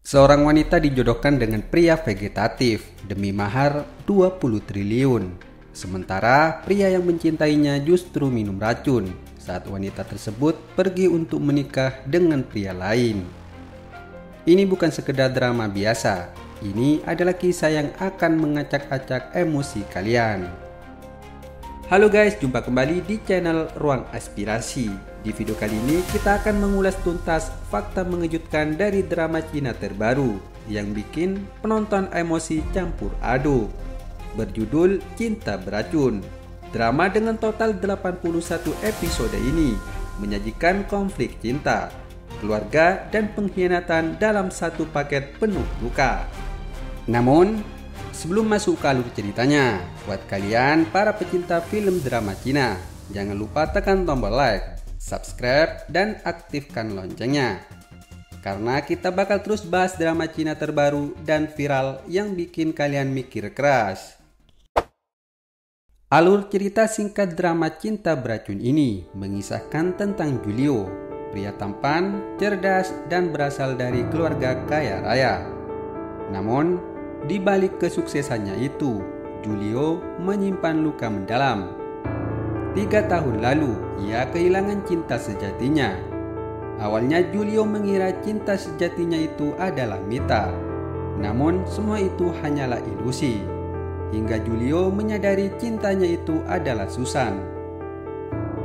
Seorang wanita dijodohkan dengan pria vegetatif demi mahar 20 triliun. Sementara pria yang mencintainya justru minum racun saat wanita tersebut pergi untuk menikah dengan pria lain. Ini bukan sekedar drama biasa. Ini adalah kisah yang akan mengacak-acak emosi kalian. Halo guys, jumpa kembali di channel Ruang Aspirasi. Di video kali ini kita akan mengulas tuntas fakta mengejutkan dari drama Cina terbaru yang bikin penonton emosi campur aduk. Berjudul Cinta Beracun. Drama dengan total 81 episode ini menyajikan konflik cinta, keluarga, dan pengkhianatan dalam satu paket penuh luka. Namun, sebelum masuk ke alur ceritanya, buat kalian para pecinta film drama Cina, jangan lupa tekan tombol like, subscribe, dan aktifkan loncengnya. Karena kita bakal terus bahas drama Cina terbaru dan viral yang bikin kalian mikir keras. Alur cerita singkat drama Cinta Beracun ini mengisahkan tentang Julio, pria tampan, cerdas, dan berasal dari keluarga kaya raya. Namun, di balik kesuksesannya itu, Julio menyimpan luka mendalam. 3 tahun lalu, ia kehilangan cinta sejatinya. Awalnya Julio mengira cinta sejatinya itu adalah Mita. Namun semua itu hanyalah ilusi. Hingga Julio menyadari cintanya itu adalah Susan.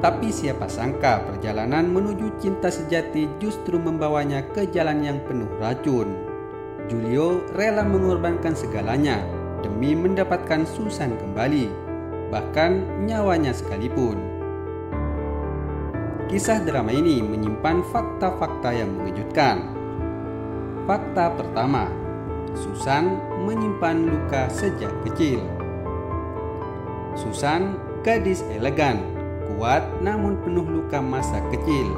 Tapi siapa sangka perjalanan menuju cinta sejati justru membawanya ke jalan yang penuh racun. Julio rela mengorbankan segalanya demi mendapatkan Susan kembali, bahkan nyawanya sekalipun. Kisah drama ini menyimpan fakta-fakta yang mengejutkan. Fakta pertama, Susan menyimpan luka sejak kecil. Susan gadis elegan, kuat namun penuh luka masa kecil.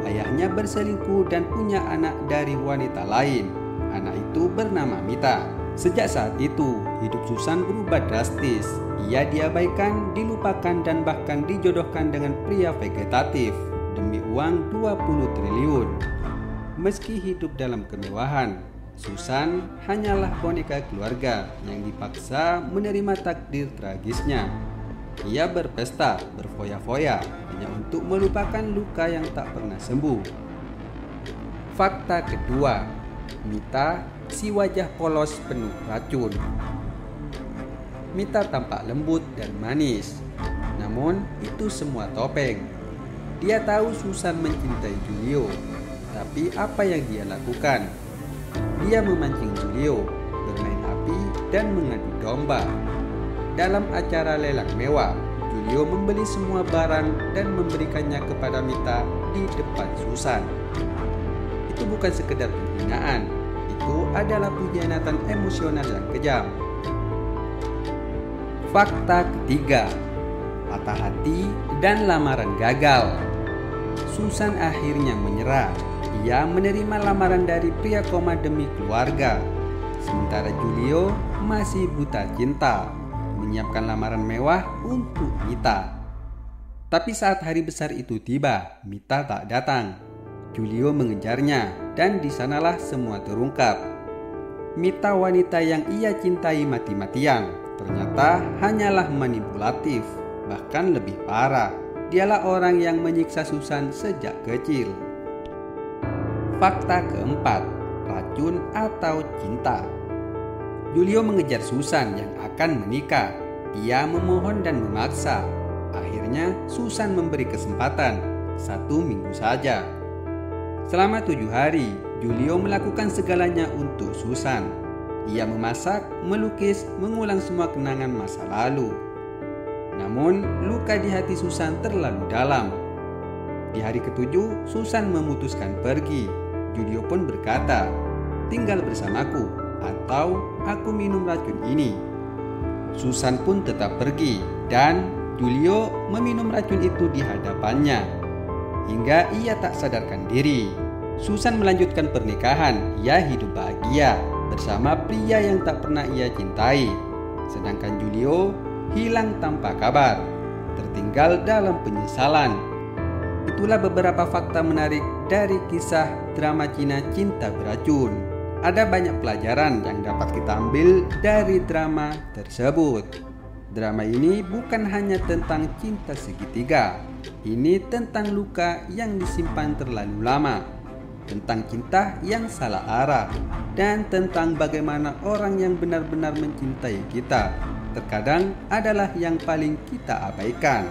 Ayahnya berselingkuh dan punya anak dari wanita lain. Anak itu bernama Mita. Sejak saat itu, hidup Susan berubah drastis. Ia diabaikan, dilupakan, dan bahkan dijodohkan dengan pria vegetatif demi uang 20 triliun. Meski hidup dalam kemewahan, Susan hanyalah boneka keluarga yang dipaksa menerima takdir tragisnya. Ia berpesta, berfoya-foya hanya untuk melupakan luka yang tak pernah sembuh. Fakta kedua, Mita, si wajah polos penuh racun. Mita tampak lembut dan manis, namun itu semua topeng. Dia tahu Susan mencintai Julio, tapi apa yang dia lakukan? Dia memancing Julio, bermain api, dan mengadu domba. Dalam acara lelang mewah, Julio membeli semua barang dan memberikannya kepada Mita di depan Susan. Itu bukan sekedar penghinaan, itu adalah pengkhianatan emosional yang kejam. Fakta ketiga, patah hati dan lamaran gagal. Susan akhirnya menyerah. Ia menerima lamaran dari pria koma demi keluarga. Sementara Julio masih buta cinta, menyiapkan lamaran mewah untuk Mita. Tapi saat hari besar itu tiba, Mita tak datang. Julio mengejarnya dan disanalah semua terungkap. Mita, wanita yang ia cintai mati-matian, ternyata hanyalah manipulatif. Bahkan lebih parah, dialah orang yang menyiksa Susan sejak kecil. Fakta keempat, racun atau cinta. Julio mengejar Susan yang akan menikah. Ia memohon dan memaksa. Akhirnya Susan memberi kesempatan 1 minggu saja. Selama 7 hari, Julio melakukan segalanya untuk Susan. Ia memasak, melukis, mengulang semua kenangan masa lalu. Namun, luka di hati Susan terlalu dalam. Di hari ke-7, Susan memutuskan pergi. Julio pun berkata, "Tinggal bersamaku, atau aku minum racun ini." Susan pun tetap pergi, dan Julio meminum racun itu di hadapannya. Hingga ia tak sadarkan diri. Susan melanjutkan pernikahan. Ia hidup bahagia bersama pria yang tak pernah ia cintai. Sedangkan Julio hilang tanpa kabar, tertinggal dalam penyesalan. Itulah beberapa fakta menarik dari kisah drama Cina Cinta Beracun. Ada banyak pelajaran yang dapat kita ambil dari drama tersebut. Drama ini bukan hanya tentang cinta segitiga. Ini tentang luka yang disimpan terlalu lama, tentang cinta yang salah arah, dan tentang bagaimana orang yang benar-benar mencintai kita terkadang adalah yang paling kita abaikan.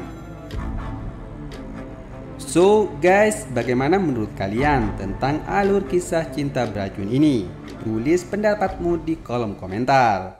So guys, bagaimana menurut kalian tentang alur kisah cinta beracun ini? Tulis pendapatmu di kolom komentar.